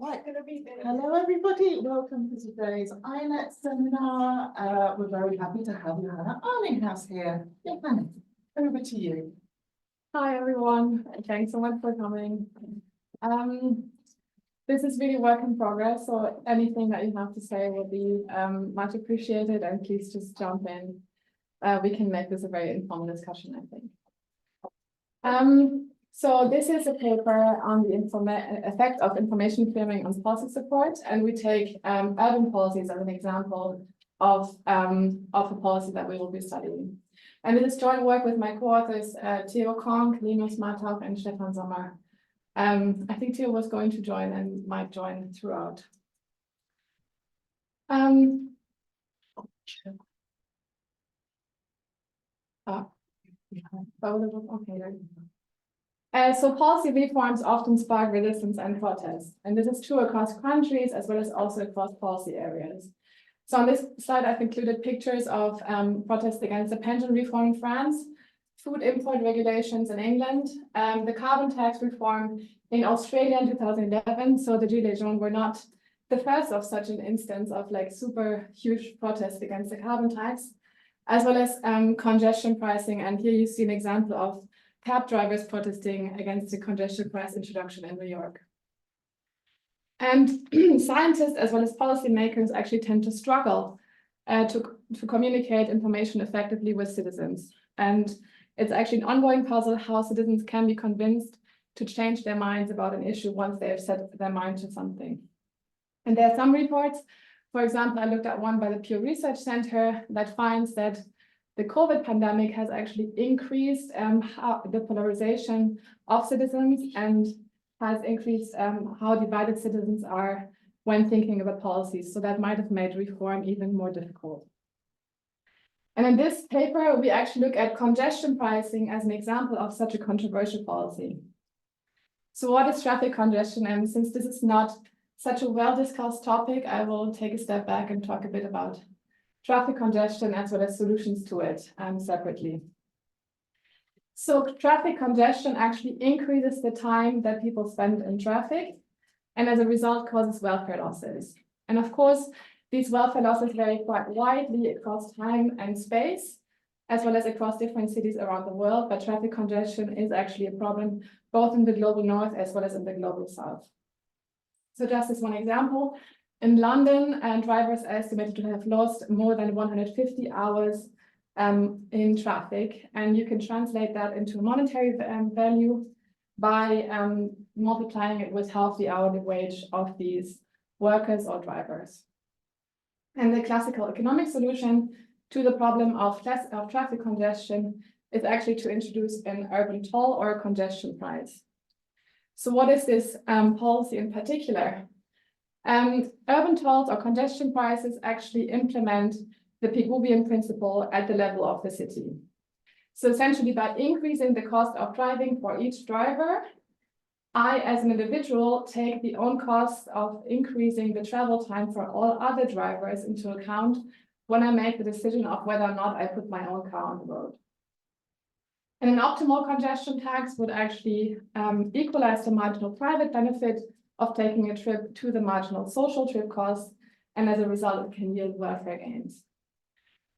Right. Hello, everybody. Welcome to today's INET seminar. We're very happy to have Johanna Arlinghaus here. Johanna, over to you. Hi, everyone. Thanks so much for coming. This is really work in progress, so anything that you have to say will be much appreciated, and please just jump in. We can make this a very informal discussion, I think. So this is a paper on the effect of information sharing on policy support, and we take urban policies as an example of a policy that we will be studying. And it is joint work with my co-authors, Theo Konk, Linus Martov, and Stefan Sommer. I think Theo was going to join and might join throughout. So policy reforms often spark resistance and protest, and this is true across countries as well as also across policy areas. So on this slide, I've included pictures of protests against the pension reform in France, food import regulations in England, the carbon tax reform in Australia in 2011. So the Gilets Jaunes were not the first of such an instance of like super huge protest against the carbon tax, as well as congestion pricing. And here you see an example of cab drivers protesting against the congestion price introduction in New York. And scientists as well as policymakers actually tend to struggle to communicate information effectively with citizens. And it's actually an ongoing puzzle how citizens can be convinced to change their minds about an issue once they have set their mind to something. And there are some reports, for example, I looked at one by the Pew Research Center that finds that the COVID pandemic has actually increased the polarization of citizens and has increased how divided citizens are when thinking about policies. So that might have made reform even more difficult. And in this paper, we actually look at congestion pricing as an example of such a controversial policy. So what is traffic congestion? And since this is not such a well-discussed topic, I will take a step back and talk a bit about traffic congestion as well as solutions to it separately. So traffic congestion actually increases the time that people spend in traffic, and as a result causes welfare losses. And of course, these welfare losses vary quite widely across time and space, as well as across different cities around the world, but traffic congestion is actually a problem both in the global north as well as in the global south. So just as one example, in London, drivers are estimated to have lost more than 150 hours in traffic, and you can translate that into a monetary value by multiplying it with half the hourly wage of these workers or drivers. And the classical economic solution to the problem of traffic congestion is actually to introduce an urban toll or a congestion price. So what is this policy in particular? Urban tolls or congestion prices actually implement the Pigouvian principle at the level of the city. So essentially by increasing the cost of driving for each driver, I as an individual take the own cost of increasing the travel time for all other drivers into account when I make the decision of whether or not I put my own car on the road. And an optimal congestion tax would actually equalize the marginal private benefit of taking a trip to the marginal social trip cost, and as a result, it can yield welfare gains.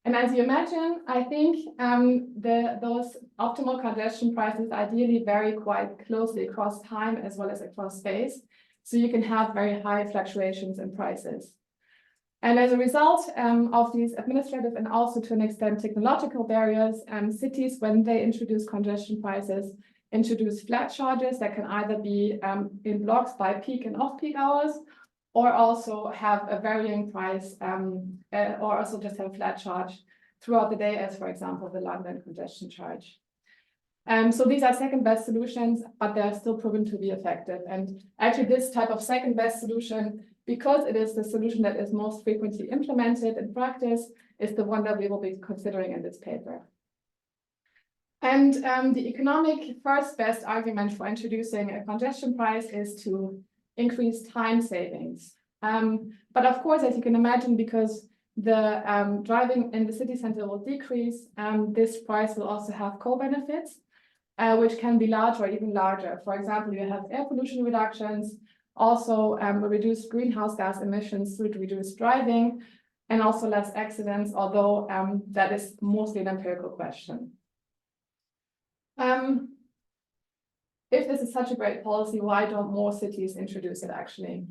And as you imagine, I think those optimal congestion prices ideally vary quite closely across time as well as across space, so you can have very high fluctuations in prices. And as a result of these administrative and also to an extent technological barriers, cities, when they introduce congestion prices, introduce flat charges that can either be in blocks by peak and off-peak hours, or also have a varying price, or also just have a flat charge throughout the day, as for example, the London congestion charge. So these are second best solutions, but they're still proven to be effective. And actually this type of second best solution, because it is the solution that is most frequently implemented in practice, is the one that we will be considering in this paper. And the economic first best argument for introducing a congestion price is to increase time savings. But of course, as you can imagine, because the driving in the city center will decrease, this price will also have co-benefits, which can be large or even larger. For example, you have air pollution reductions, Also, reduced greenhouse gas emissions through reduced driving, and also less accidents, although that is mostly an empirical question. If this is such a great policy, why don't more cities introduce it actually?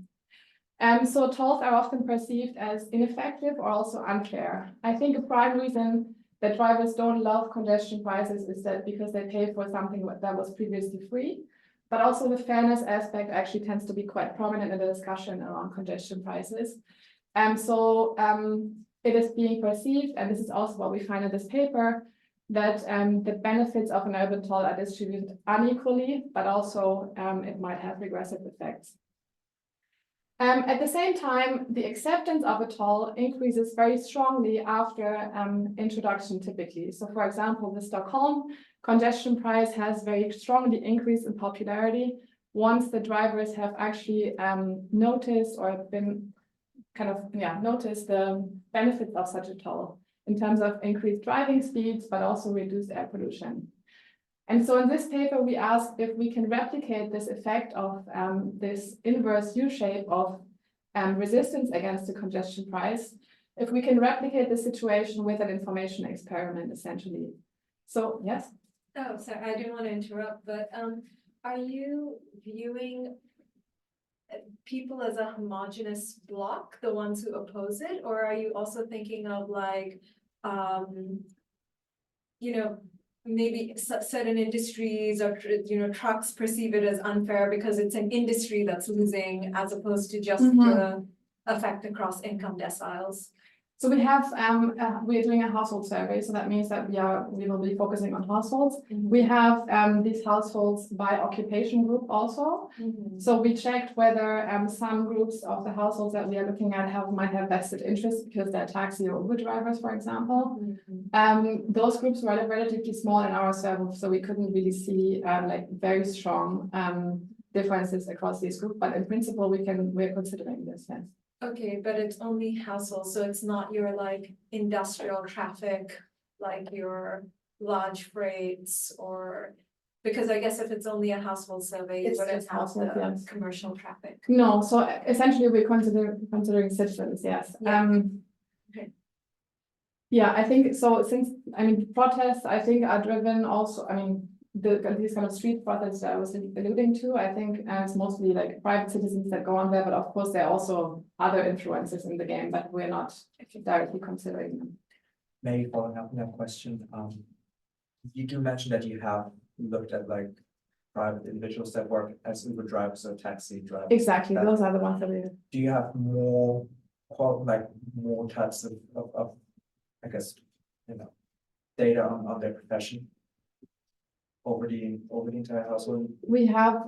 So tolls are often perceived as ineffective or also unfair. I think a prime reason that drivers don't love congestion prices is that because they pay for something that was previously free, but also the fairness aspect actually tends to be quite prominent in the discussion around congestion prices. It is being perceived, and this is also what we find in this paper, that the benefits of an urban toll are distributed unequally, but also it might have regressive effects. At the same time, the acceptance of a toll increases very strongly after introduction typically. So for example, the Stockholm congestion price has very strongly increased in popularity once the drivers have actually noticed or been noticed the benefits of such a toll in terms of increased driving speeds, but also reduced air pollution. And so in this paper, we asked if we can replicate this effect of this inverse U-shape of resistance against the congestion price, if we can replicate the situation with an information experiment, essentially. So, yes? Oh, sorry, I didn't want to interrupt, but are you viewing people as a homogeneous block, the ones who oppose it, or are you also thinking of like, maybe certain industries or, trucks perceive it as unfair because it's an industry that's losing as opposed to just the effect across income deciles? So we have, we're doing a household survey. So that means that we will be focusing on households. We have these households by occupation group also. So we checked whether some groups of the households that we are looking at might have vested interest because they're taxi or Uber drivers, for example. Those groups were relatively small in our survey, so we couldn't really see like very strong differences across these groups. But in principle, we're considering this, yes. Okay, but it's only households, so it's not your like industrial traffic, like your large freights or, because I guess if it's only a household survey, you wouldn't have the commercial traffic. No, so essentially we're considering citizens, yes. Okay. Yeah, I think so. Since protests, I think are driven also. These kind of street protests that I was alluding to, I think it's mostly like private citizens that go on there, but of course there are also other influences in the game, but we're not directly considering them. Maybe following up on that question, you do mention that you have looked at like private individuals that work as Uber drivers or taxi drivers. Exactly, those are the ones that we. Do you have more types of I guess data on their profession over the entire household? We have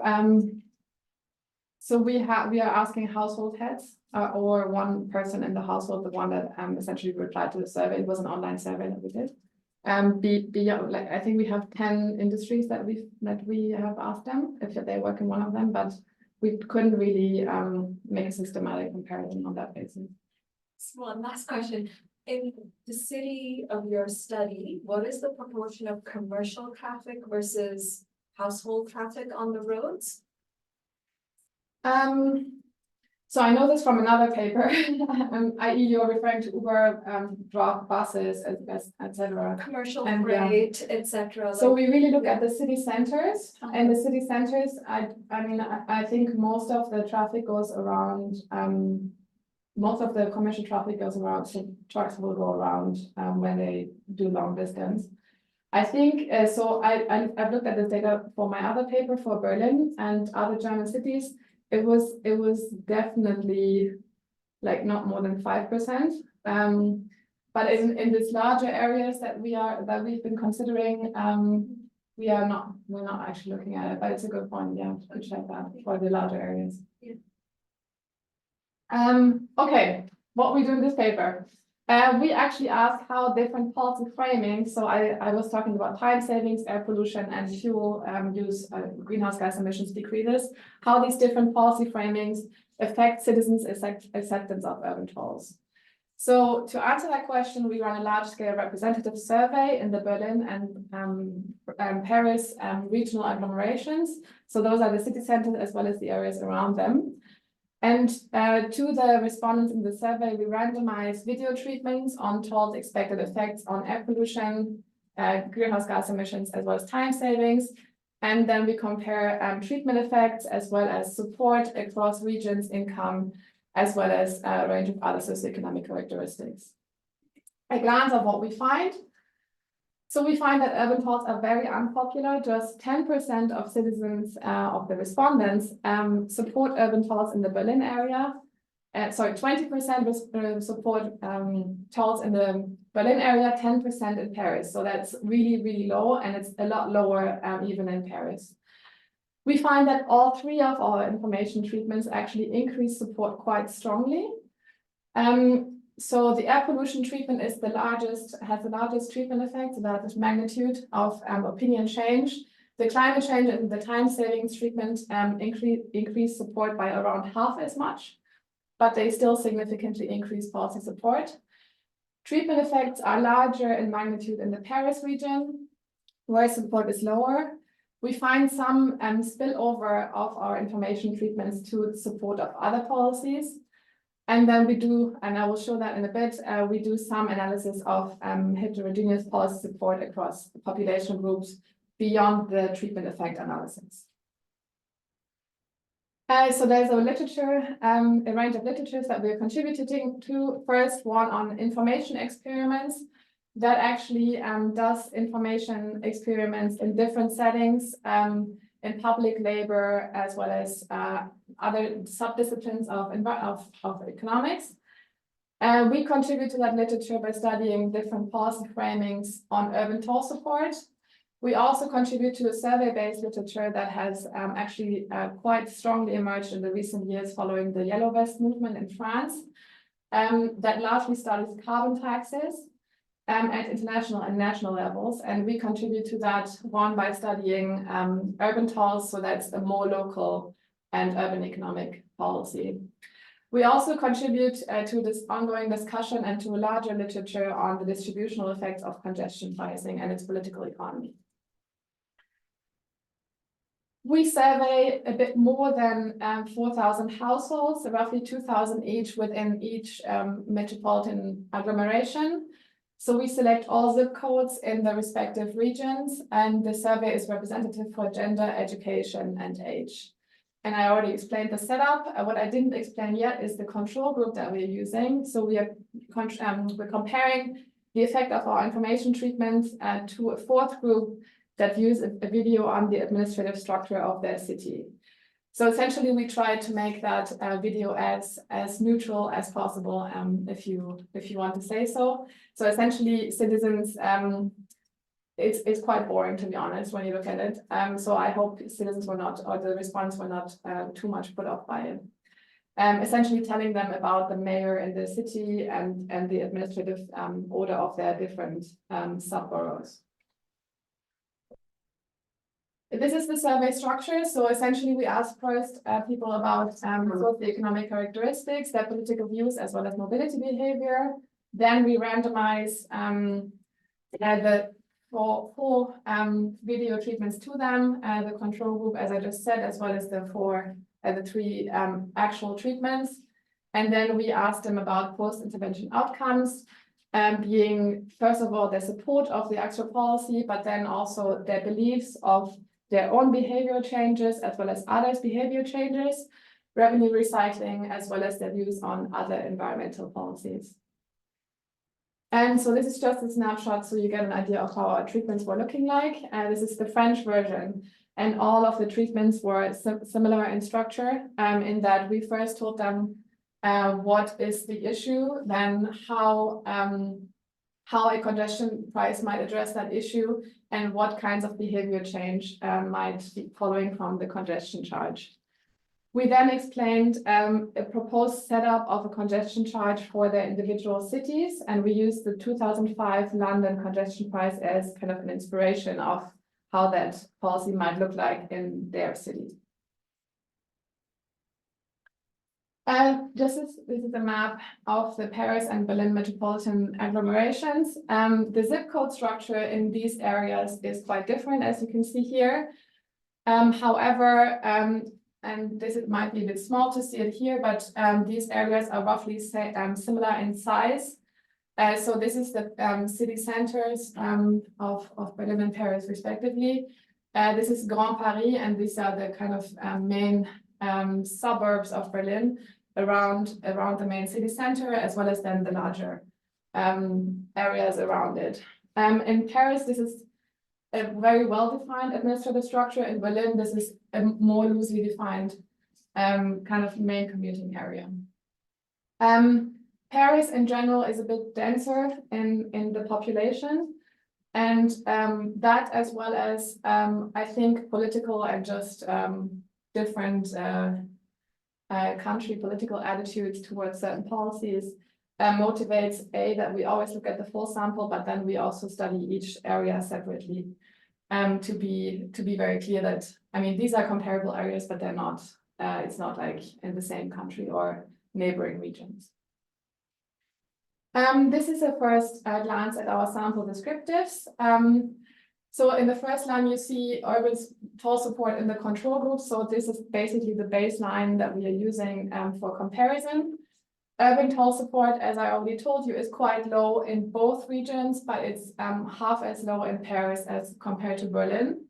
we are asking household heads or one person in the household, the one that essentially replied to the survey. It was an online survey that we did. I think we have 10 industries that we have asked them if they work in one of them, but we couldn't really make a systematic comparison on that basis. One last question. In the city of your study, what is the proportion of commercial traffic versus household traffic on the roads? So I know this from another paper, i.e. you're referring to Uber, drop buses, etc. Commercial freight, etc. So we really look at the city centers, and the city centers, I think most of the traffic goes around, most of the commercial traffic goes around, so trucks will go around when they do long distance. I think, I've looked at this data for my other paper for Berlin and other German cities. It was definitely like not more than 5%. But in these larger areas that we've been considering, we're not actually looking at it, but it's a good point, yeah, to check that for the larger areas. Yeah. Okay, what we do in this paper. We actually asked how different policy framing, so I was talking about time savings, air pollution, and fuel use, greenhouse gas emissions decreases, how these different policy framings affect citizens' acceptance of urban tolls. So to answer that question, we run a large-scale representative survey in the Berlin and Paris regional agglomerations. So those are the city centers as well as the areas around them. And to the respondents in the survey, we randomized video treatments on told expected effects on air pollution, greenhouse gas emissions, as well as time savings. And then we compare treatment effects as well as support across regions, income, as well as a range of other socioeconomic characteristics. A glance of what we find. So we find that urban tolls are very unpopular. Just 10% of citizens of the respondents support urban tolls in the Berlin area. 20% support tolls in the Berlin area, 10% in Paris. So that's really, really low, and it's a lot lower even in Paris. We find that all three of our information treatments actually increase support quite strongly. So the air pollution treatment is has the largest treatment effect, the largest magnitude of opinion change. The climate change and the time savings treatment increase support by around half as much, but they still significantly increase policy support. Treatment effects are larger in magnitude in the Paris region, where support is lower. We find some spillover of our information treatments to the support of other policies. And then we do, and I will show that in a bit, we do some analysis of heterogeneous policy support across population groups beyond the treatment effect analysis. So there's a literature, a range of literatures that we're contributing to. First one on information experiments that actually does information experiments in different settings, in public labor, as well as other subdisciplines of economics. We contribute to that literature by studying different policy framings on urban toll support. We also contribute to a survey-based literature that has actually quite strongly emerged in the recent years following the Yellow Vest movement in France, that largely studies carbon taxes at international and national levels. And we contribute to that one by studying urban tolls, so that's a more local and urban economic policy. We also contribute to this ongoing discussion and to a larger literature on the distributional effects of congestion pricing and its political economy. We survey a bit more than 4,000 households, roughly 2,000 each within each metropolitan agglomeration. So we select all zip codes in the respective regions, and the survey is representative for gender, education, and age. And I already explained the setup. What I didn't explain yet is the control group that we're using. So we're comparing the effect of our information treatment to a fourth group that views a video on the administrative structure of their city. So essentially, we try to make that video as neutral as possible, if you want to say so. So essentially, citizens, it's quite boring, to be honest, when you look at it. So I hope citizens were not, or the response were not too much put off by it. Essentially telling them about the mayor in the city and the administrative order of their different sub-boroughs. This is the survey structure. So essentially, we ask first people about socioeconomic characteristics, their political views, as well as mobility behavior. Then we randomize the four video treatments to them, the control group, as I just said, as well as the three actual treatments. And then we ask them about post-intervention outcomes, being, first of all, their support of the actual policy, but then also their beliefs of their own behavioral changes, as well as others' behavior changes, revenue recycling, as well as their views on other environmental policies. And so this is just a snapshot, so you get an idea of how our treatments were looking like. This is the French version, and all of the treatments were similar in structure, in that we first told them what is the issue, then how a congestion price might address that issue, and what kinds of behavior change might be following from the congestion charge. We then explained a proposed setup of a congestion charge for the individual cities, and we used the 2005 London congestion price as kind of an inspiration of how that policy might look like in their city. This is a map of the Paris and Berlin metropolitan agglomerations. The zip code structure in these areas is quite different, as you can see here. However, and might be a bit small to see it here, but these areas are roughly similar in size. So this is the city centers of Berlin and Paris respectively. This is Grand Paris, and these are the kind of main suburbs of Berlin around the main city center, as well as then the larger areas around it. In Paris, this is a very well-defined administrative structure. In Berlin, this is a more loosely defined kind of main commuting area. Paris in general is a bit denser in the population, and that, as well as I think political and just different country political attitudes towards certain policies motivates that we always look at the full sample, but then we also study each area separately to be very clear that, I mean, these are comparable areas, but they're not, it's not like in the same country or neighboring regions. This is a first glance at our sample descriptives. So in the first line, you see urban toll support in the control group. So this is basically the baseline that we are using for comparison. Urban toll support, as I already told you, is quite low in both regions, but it's half as low in Paris as compared to Berlin.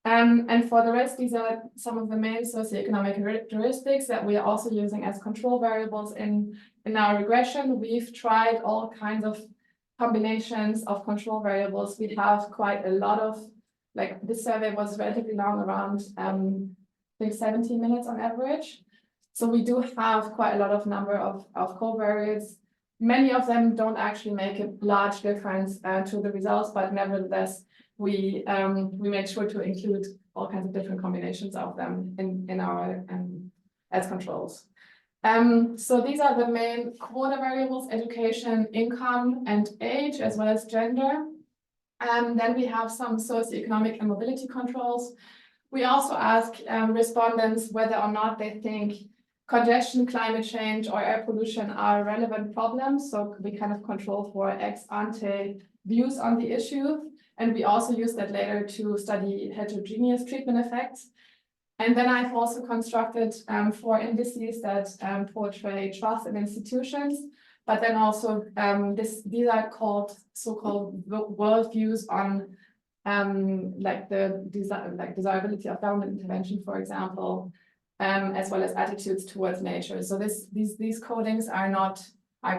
And for the rest, these are some of the main socioeconomic characteristics that we are also using as control variables in our regression. We've tried all kinds of combinations of control variables. We have quite a lot of, like, this survey was relatively long, around I think 17 minutes on average. So we do have quite a lot of number of covariates. Many of them don't actually make a large difference to the results, but nevertheless, we made sure to include all kinds of different combinations of them in our as controls. So these are the main quota variables: education, income, and age, as well as gender. Then we have some socioeconomic and mobility controls. We also ask respondents whether or not they think congestion, climate change, or air pollution are relevant problems. So we kind of control for ex ante views on the issue. And we also use that later to study heterogeneous treatment effects. And then I've also constructed 4 indices that portray trust in institutions, but then also these are called so-called worldviews on like the desirability of government intervention, for example, as well as attitudes towards nature. So these codings are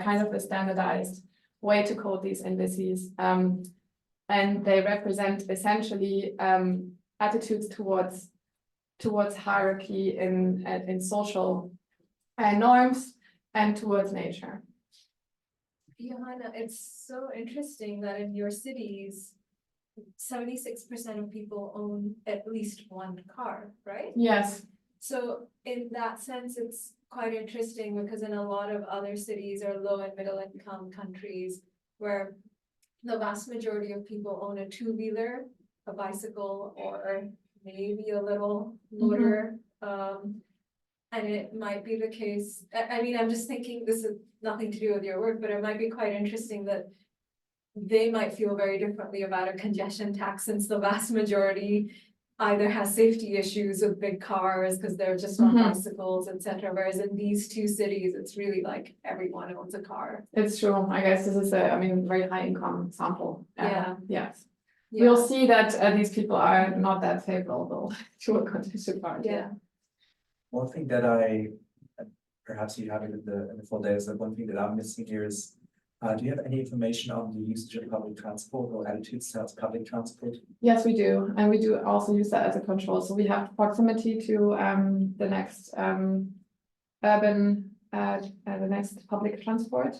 kind of a standardized way to code these indices. And they represent essentially attitudes towards hierarchy in social norms and towards nature. Johanna, it's so interesting that in your cities, 76% of people own at least one car, right? Yes. So in that sense, it's quite interesting because in a lot of other cities or low and middle income countries where the vast majority of people own a two-wheeler, a bicycle, or maybe a little motor. And it might be the case, I mean, I'm just thinking this is nothing to do with your work, but it might be quite interesting that they might feel very differently about a congestion tax, since the vast majority either has safety issues with big cars because they're just on bicycles, etc. Whereas in these two cities, it's really like everyone owns a car. It's true. I guess this is very high income sample. Yeah. Yes. Yeah. We'll see that these people are not that favorable to a congestion car. Yeah. One thing that perhaps you have it in the full data, so one thing that I'm missing here is, do you have any information on the usage of public transport or attitudes towards public transport? Yes, we do. And we do also use that as a control. So we have proximity to the next the next public transport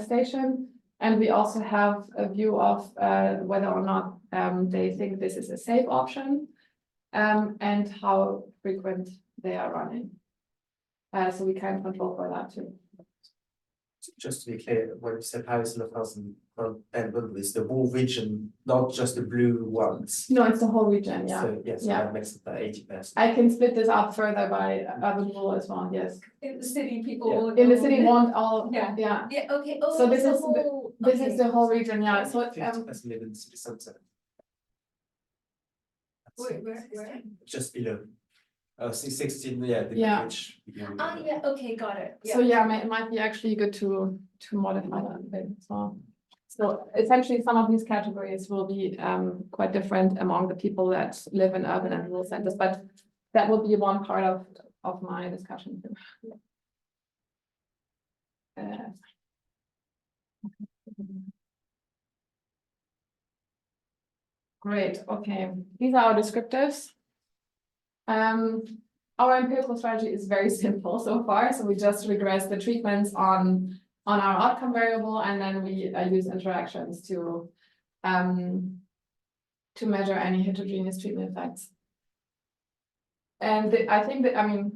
station. And we also have a view of whether or not they think this is a safe option and how frequent they are running. So we can control for that too. Just to be clear, when you said Paris-Ile is the whole region, not just the blue ones. No, it's the whole region, yeah. So yes, Yeah. that makes it about 80%. I can split this up further by urban rule as well, yes. In the city, people Yeah. won't In the own city, it. want all, Yeah. yeah. Yeah, okay. Oh, So it's this the is whole. This okay. is the whole region, yeah. So 50% live in the city center. Wait, where? Just below. 16, yeah. the Yeah. which, Ah, yeah, okay, got it. So yeah, it might be actually good to modify that a bit. So essentially, some of these categories will be quite different among the people that live in urban and rural centers, but that will be one part of my discussion. Great, okay. These are our descriptives. Our empirical strategy is very simple so far. So we just regress the treatments on our outcome variable, and then we use interactions to measure any heterogeneous treatment effects. And I think that, I mean,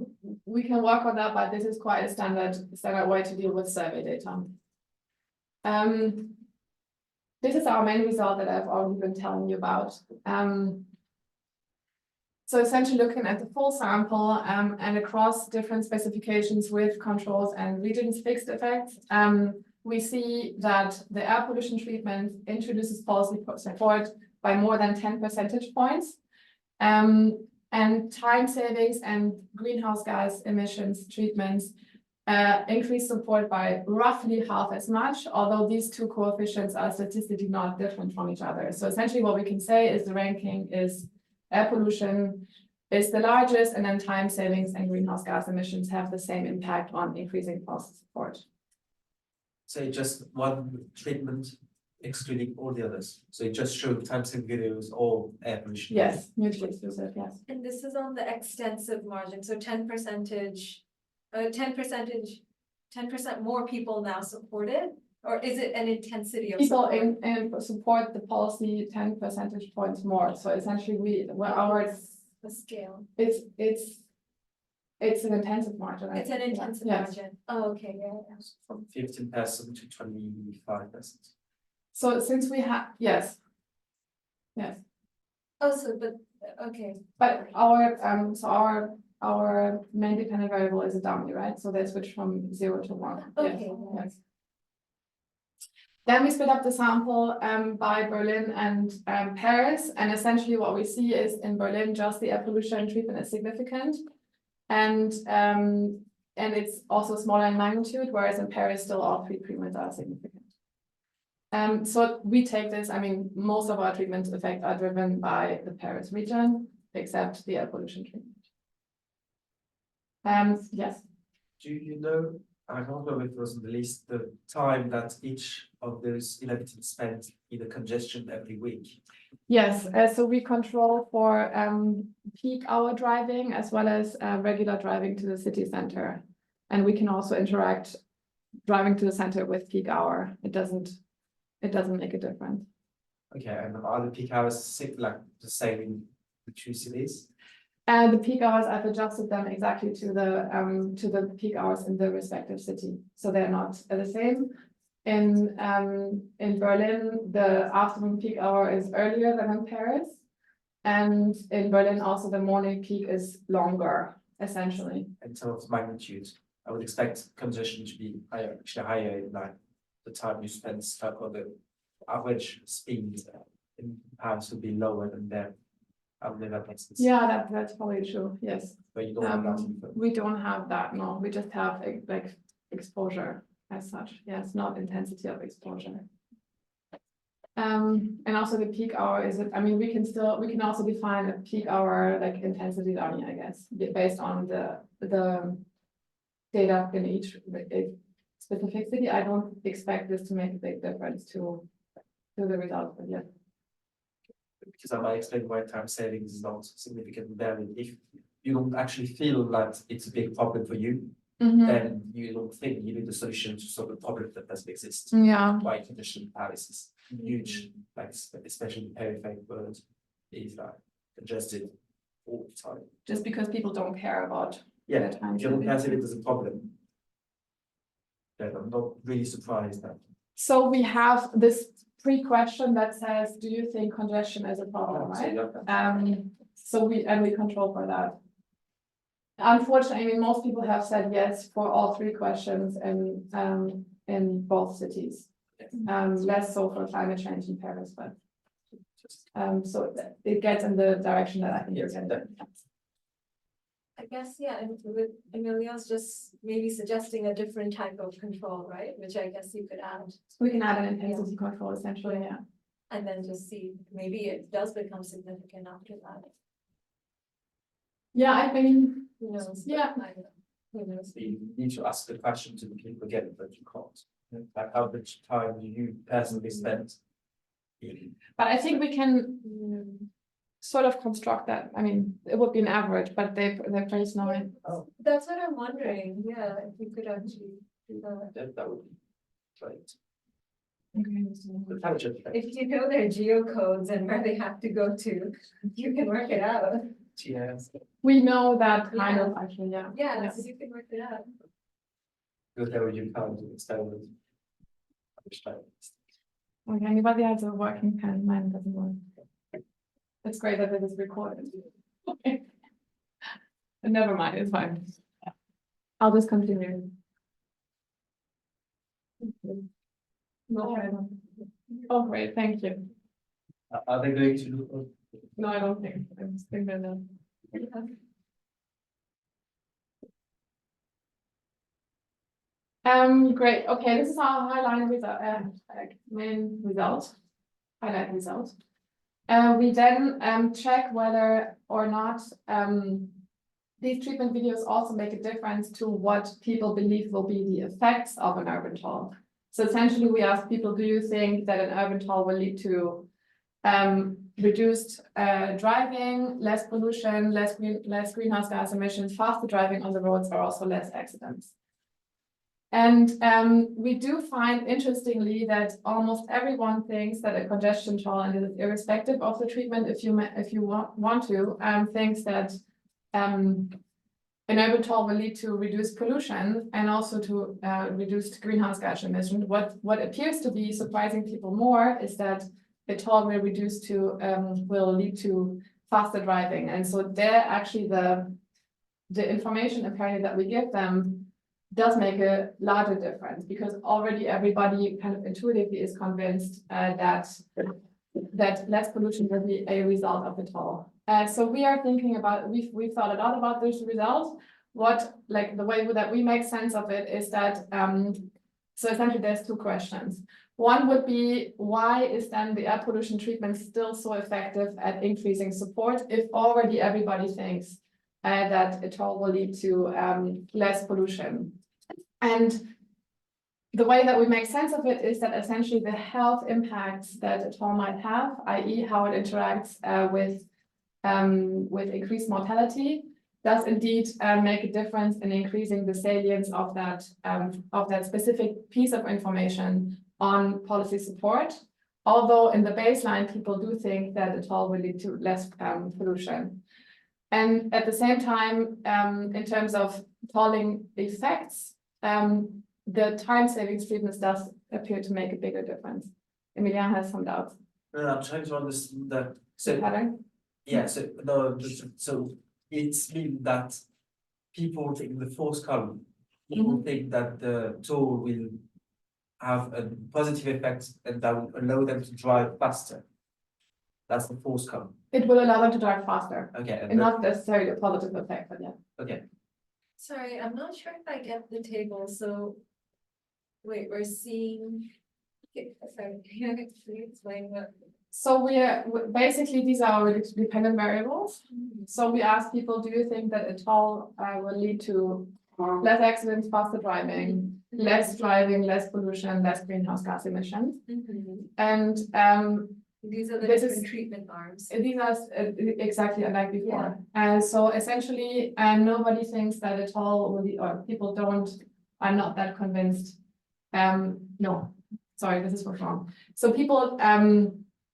we can work on that, but this is quite a standard way to deal with survey data. This is our main result that I've already been telling you about. So essentially looking at the full sample and across different specifications with controls and regions fixed effects, we see that the air pollution treatment introduces policy support by more than 10 percentage points. And time savings and greenhouse gas emissions treatments increase support by roughly half as much, although these two coefficients are statistically not different from each other. So essentially what we can say is the ranking is air pollution is the largest, and then time savings and greenhouse gas emissions have the same impact on increasing policy support. Say just one treatment excluding all the others. So it just showed time saving videos or air pollution. Yes, mutually exclusive, yes. And this is on the extensive margin, so 10% more people now support it? Or is it an intensity of People support? in support the policy 10 percentage points more. So essentially The scale. it's an intensive margin. It's an intensive Yes. margin. Oh, okay, yeah. From 15% to 25%. So since we have, yes. Yes, Oh, so, but, okay. but our main dependent variable is a dummy, right? So they switch from 0 to 1. Yes, Okay. yes. Then we split up the sample by Berlin and Paris, and essentially what we see is in Berlin just the air pollution treatment is significant, and it's also smaller in magnitude, whereas in Paris still all three treatments are significant. So we take this, I mean, most of our treatment effects are driven by the Paris region, except the air pollution treatment. Yes. Do you know, I don't know if it was on the list, the time that each of those inhabitants spent in a congestion every week? Yes, so we control for peak hour driving as well as regular driving to the city center. And we can also interact driving to the center with peak hour. It doesn't make a difference. Okay, and are the peak hours like the same in the two cities? And the peak hours, I've adjusted them exactly to the peak hours in the respective city. So they're not the same. In Berlin, the afternoon peak hour is earlier than in Paris. And in Berlin, also the morning peak is longer, essentially. In terms of magnitude, I would expect congestion to be higher, actually higher in like the time you spend stuck, or the average speed in Paris would be lower than there. I don't know if that makes sense. Yeah, that's probably true. Yes. But you don't have that info. We don't have that. No, we just have like exposure as such. Yes, not intensity of exposure. And also the peak hour is it. I mean, we can also define a peak hour like intensity dummy, I guess, based on the data in each specific city. I don't expect this to make a big difference to the results, but yeah. Because I might explain why time savings is not significant there. If you don't actually feel that it's a big problem for you, then you don't think you need a solution to solve a problem that doesn't exist. Yeah. Why condition in Paris is huge, like especially the peripheral world is like congested all the time. Just because people don't care about. Yeah, the time if you don't savings. have it as a problem, then I'm not really surprised that. So we have this pre-question that says, do you think congestion is a problem, right? So we control for that. Unfortunately, I mean, most people have said yes for all three questions in both cities. Less so for climate change in Paris, but so it gets in the direction that I think you're headed. I guess, yeah, and with Emilia's just maybe suggesting a different type of control, right? Which I guess you could add, We can add an intensity control essentially, yeah. and then just see, maybe it does become significant after that. Yeah, I think, Who knows? Yeah. I don't know. Who knows? So you need to ask the question to the people again, but you can't. Like how much time do you personally spend? but I think we can sort of construct that. I mean, it would be an average, but they place no in. Oh, That's what I'm wondering, yeah, if you could actually do that. that would be great. Okay. The tangent effect, If you know their geocodes and where they have to go to, you can work it out. yes, We know that kind of actually, yeah. Yeah, so you can work it out. whatever you can't experiment. Understand. Okay, anybody has a working pen? Mine doesn't work. It's great that it is recorded. Okay. Never mind, it's fine. I'll just continue. Okay. Oh, great, thank you. Are they going to look? No, I don't think. I just think that. Great. Okay, this is our highlight result, main result, highlight result. We then check whether or not these treatment videos also make a difference to what people believe will be the effects of an urban toll. So essentially, we ask people, do you think that an urban toll will lead to reduced driving, less pollution, less greenhouse gas emissions, faster driving on the roads, or also less accidents? And we do find, interestingly, that almost everyone thinks that a congestion toll, and it is irrespective of the treatment, if you want to, thinks that an urban toll will lead to reduced pollution and also to reduced greenhouse gas emissions. What appears to be surprising people more is that a toll will lead to faster driving, and so there actually the information apparently that we give them does make a larger difference, because already everybody kind of intuitively is convinced that less pollution will be a result of the toll. So we are thinking about, we've thought a lot about this result. The way that we make sense of it is that, so essentially there's two questions. One would be, why is then the air pollution treatment still so effective at increasing support if already everybody thinks that a toll will lead to less pollution? And the way that we make sense of it is that essentially the health impacts that a toll might have, i.e. how it interacts with increased mortality, does indeed make a difference in increasing the salience of that specific piece of information on policy support. Although in the baseline, people do think that a toll will lead to less pollution. And at the same time, in terms of tolling effects, the time savings treatments does appear to make a bigger difference. Emilia has some doubts. No, I'm trying to understand that. So, Pattern? yeah, so, no, so it's mean that people think in the first column, people think that the tool will have a positive effect and that will allow them to drive faster. That's the first column. It will allow them to drive faster, Okay, and not necessarily a positive effect, but yeah. okay. Sorry, I'm not sure if I get the table, so. Wait, we're seeing. Okay, sorry, can you explain what? So basically, these are our dependent variables. So we ask people, do you think that a toll will lead to less accidents, faster driving, less driving, less pollution, less greenhouse gas emissions? And These are the This different is- treatment arms. these are exactly like before. And so essentially, nobody thinks that a toll will be, or people are not that convinced. No, sorry, this is what's wrong. So people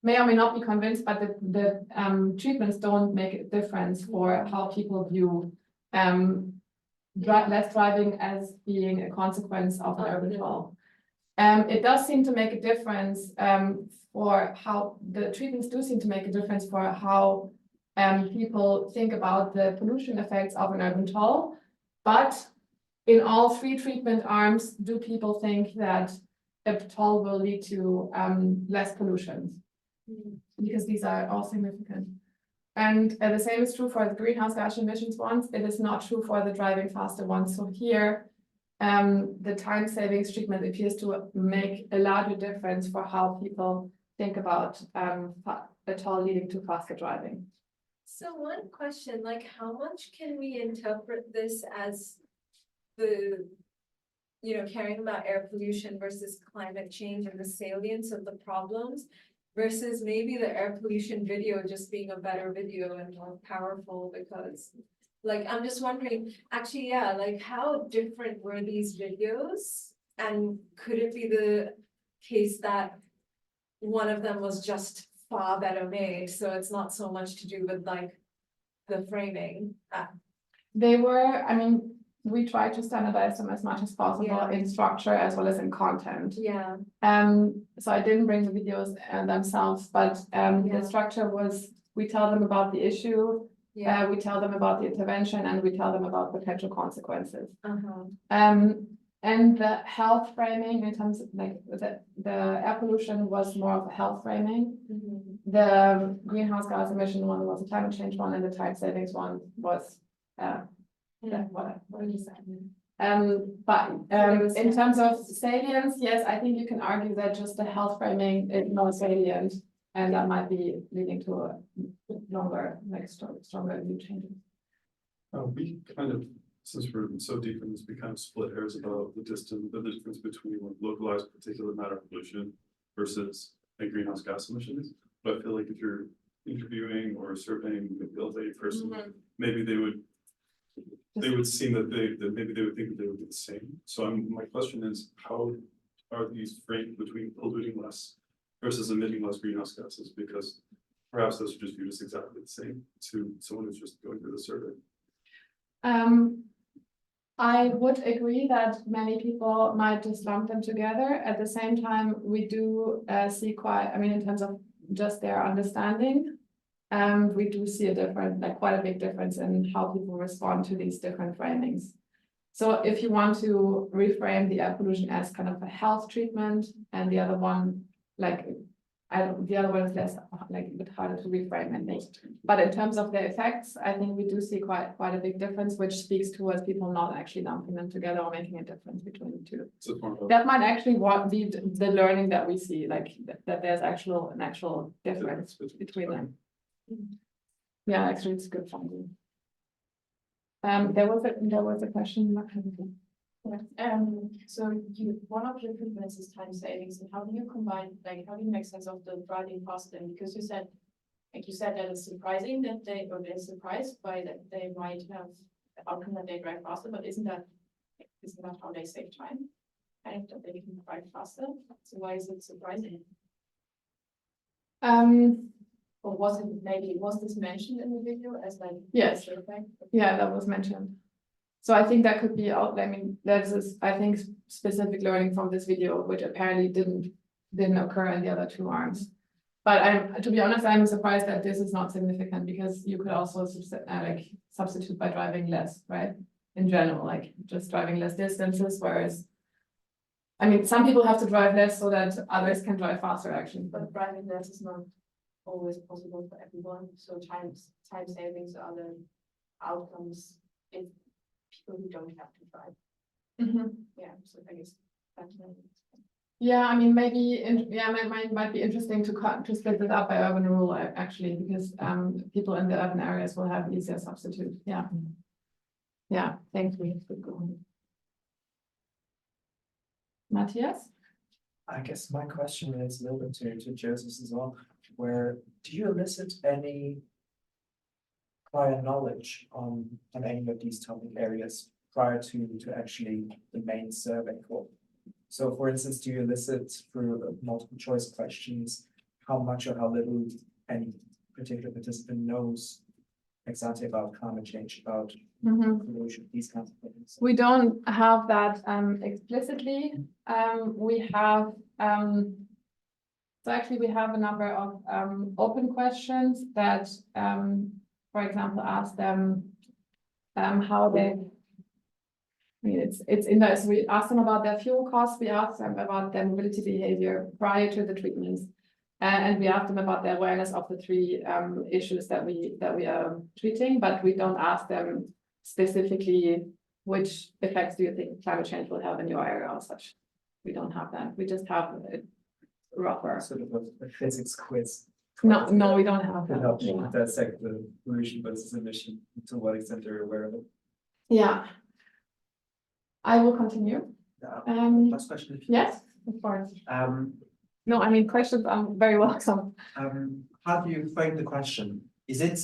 may or may not be convinced, but the treatments don't make a difference for how people view less driving as being a consequence of an urban toll. It does seem to make a difference for how the treatments do seem to make a difference for how people think about the pollution effects of an urban toll. But in all three treatment arms, do people think that a toll will lead to less pollution? Because these are all significant. And the same is true for the greenhouse gas emissions ones. It is not true for the driving faster ones. So here, the time savings treatment appears to make a larger difference for how people think about at all leading to faster driving. So one question, like how much can we interpret this as the, caring about air pollution versus climate change and the salience of the problems versus maybe the air pollution video just being a better video and more powerful because like, I'm just wondering, actually, yeah, like how different were these videos? And could it be the case that one of them was just far better made, so it's not so much to do with like the framing. They were, I mean, we try to standardize them as much as possible Yeah. in structure as well as in content. Yeah, So I didn't bring the videos themselves, but Yeah. the structure was, we tell them about the issue, yeah, we tell them about the intervention, and we tell them about potential consequences. uh-huh, And the health framing in terms of like the air pollution was more of a health framing. mhm, The greenhouse gas emission one was a climate change one, and the time savings one was what did you say? But in terms of salience, yes, I think you can argue that just the health framing is more salient, and that might be leading to a longer, like stronger view changes. We kind of, since we're so deep in this, we kind of split hairs about the difference between like localized particulate matter pollution versus like greenhouse gas emissions. But I feel like if you're interviewing or surveying a build a person, maybe they would seem that maybe they would think that they would be the same. So my question is, how are these framed between polluting less versus emitting less greenhouse gases? Because perhaps those are just viewed as exactly the same to someone who's just going through the survey. I would agree that many people might just lump them together. At the same time, we do see quite, I mean, in terms of just their understanding, we do see a different, like quite a big difference in how people respond to these different framings. So if you want to reframe the air pollution as kind of a health treatment, and the other one, like the other one is less, like a bit harder to reframe, I think. But in terms of their effects, I think we do see quite a big difference, which speaks towards people not actually lumping them together or making a difference between the two. So it's more about That might actually be the learning that we see, like that there's an actual difference between them. Yeah, actually, it's a good finding. There was a question. So one of your treatments is time savings, and how do you combine, like, how do you make sense of the driving faster? Because you said that it's surprising that they're surprised by that they might have the outcome that they drive faster, but isn't that how they save time? And that they can drive faster, so why is it surprising? Or was this mentioned in the video as like? Yes. Yeah, that was mentioned. So I think that could be out, I mean, that's, I think, specific learning from this video, which apparently didn't occur in the other two arms. But to be honest, I'm surprised that this is not significant, because you could also substitute by driving less, right? In general, like just driving less distances, whereas, I mean, some people have to drive less so that others can drive faster, actually. But driving less is not always possible for everyone, so time savings are the outcomes if people who don't have to drive. Yeah, so I guess that's Yeah, I mean, maybe, might be interesting to split it up by urban and rural, actually, because people in the urban areas will have easier substitute, yeah. Yeah, thank you. Good going. Matthias? I guess my question relates a little bit to Joseph's as well, where do you elicit any prior knowledge on any of these topic areas prior to actually the main survey call? So for instance, do you elicit through multiple choice questions how much or how little any particular participant knows exactly about climate change, about pollution, these kinds of things? We don't have that explicitly. We have so actually we have a number of open questions that for example, ask them how they, I mean, it's in there. So we ask them about their fuel costs. We ask them about their mobility behavior prior to the treatments. And we ask them about their awareness of the three issues that we are treating, but we don't ask them specifically which effects do you think climate change will have in your area or such. We don't have that. We just have a rougher. Sort of a physics quiz. No, we don't have To that. help Yeah. you dissect the pollution versus emission, to what extent they're aware of it. Yeah. I will continue. Last question. if you- Yes, of course. Um, No, I mean, questions are very welcome. how do you frame the question? Is it,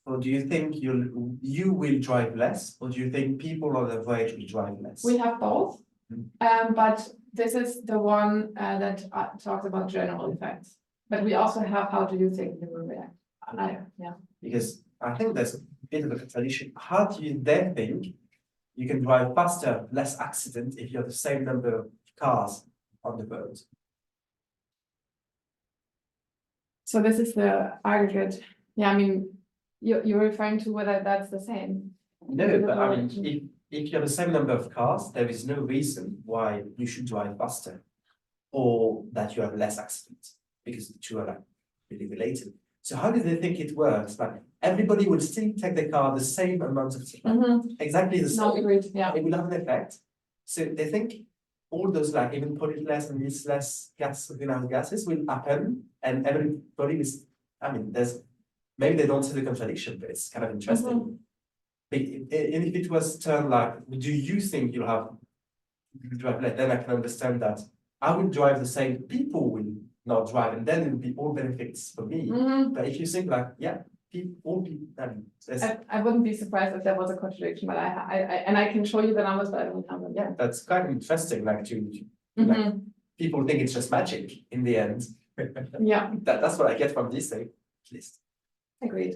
or do you think you will drive less, or do you think people on average will drive less? We have both. Mm. But this is the one that talks about general effects. But we also have, how do you think you will react? Yeah. Because I think there's a bit of a contradiction. How do you then think you can drive faster, less accident if you have the same number of cars on the road? So this is the aggregate. Yeah, I mean, you're referring to whether that's the same. No, but I mean, if you have the same number of cars, there is no reason why you should drive faster. Or that you have less accidents, because the two are like really related. So how do they think it works? Like everybody will still take the car the same amount of time, exactly the No, same. agreed, yeah. It will have an effect. So they think all those like even pollute less and use less greenhouse gases will happen, and everybody is. I mean, there's maybe they don't see the contradiction, but it's kind of interesting. But and if it was turned like, do you think you'll have drive less? Then I can understand that I will drive the same, people will not drive, and then it will be all benefits for me. But if you think like, yeah, all people, I wouldn't be surprised if there was a contradiction, but I can show you the numbers, but I don't have them. yeah, that's kind of interesting. Like Mhm. people think it's just magic in the end. Yeah, That's what I get from this thing, at least. agreed.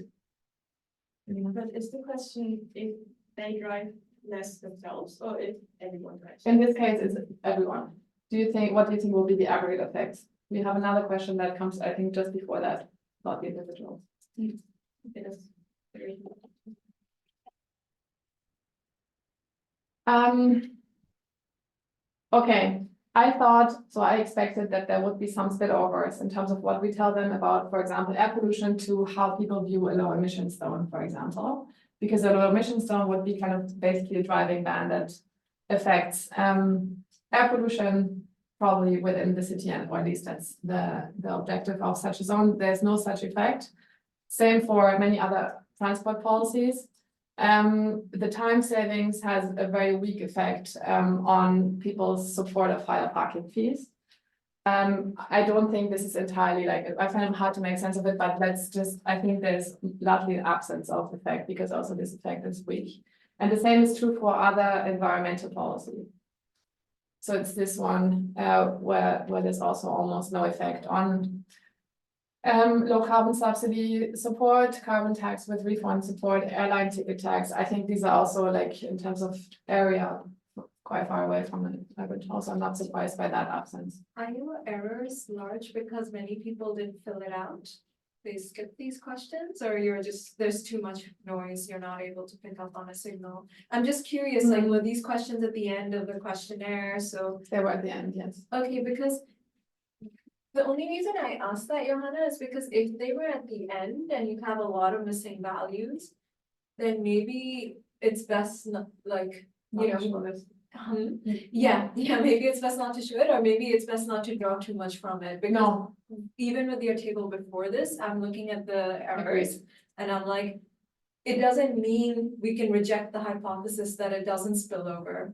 But is the question if they drive less themselves or if everyone drives? In this case, it's everyone. What do you think will be the aggregate effects? We have another question that comes, I think, just before that, about the individuals. It is very- Okay, I expected that there would be some spillovers in terms of what we tell them about, for example, air pollution to how people view a low emission zone, for example. Because a low emission zone would be kind of basically a driving ban that affects air pollution probably within the city, and or at least that's the objective of such a zone. There's no such effect. Same for many other transport policies. The time savings has a very weak effect on people's support of higher parking fees. I don't think this is entirely like, I find it hard to make sense of it, but I think there's largely an absence of effect because also this effect is weak. And the same is true for other environmental policy. So it's this one where there's also almost no effect on low carbon subsidy support, carbon tax with refund support, airline ticket tax. I think these are also like in terms of area quite far away from it. I would also, I'm not surprised by that absence. Are your errors large because many people didn't fill it out? They skip these questions, or you're just, there's too much noise, you're not able to pick up on a signal? I'm just curious, like, were these questions at the end of the questionnaire, so. They were at the end, yes. Okay, because the only reason I asked that, Johanna, is because if they were at the end and you have a lot of missing values, then maybe it's best not, like, you know. Yeah, maybe it's best not to show it, or maybe it's best not to draw too much from it, because No, even with your table before this, I'm looking at the errors agreed. and I'm like, it doesn't mean we can reject the hypothesis that it doesn't spill over.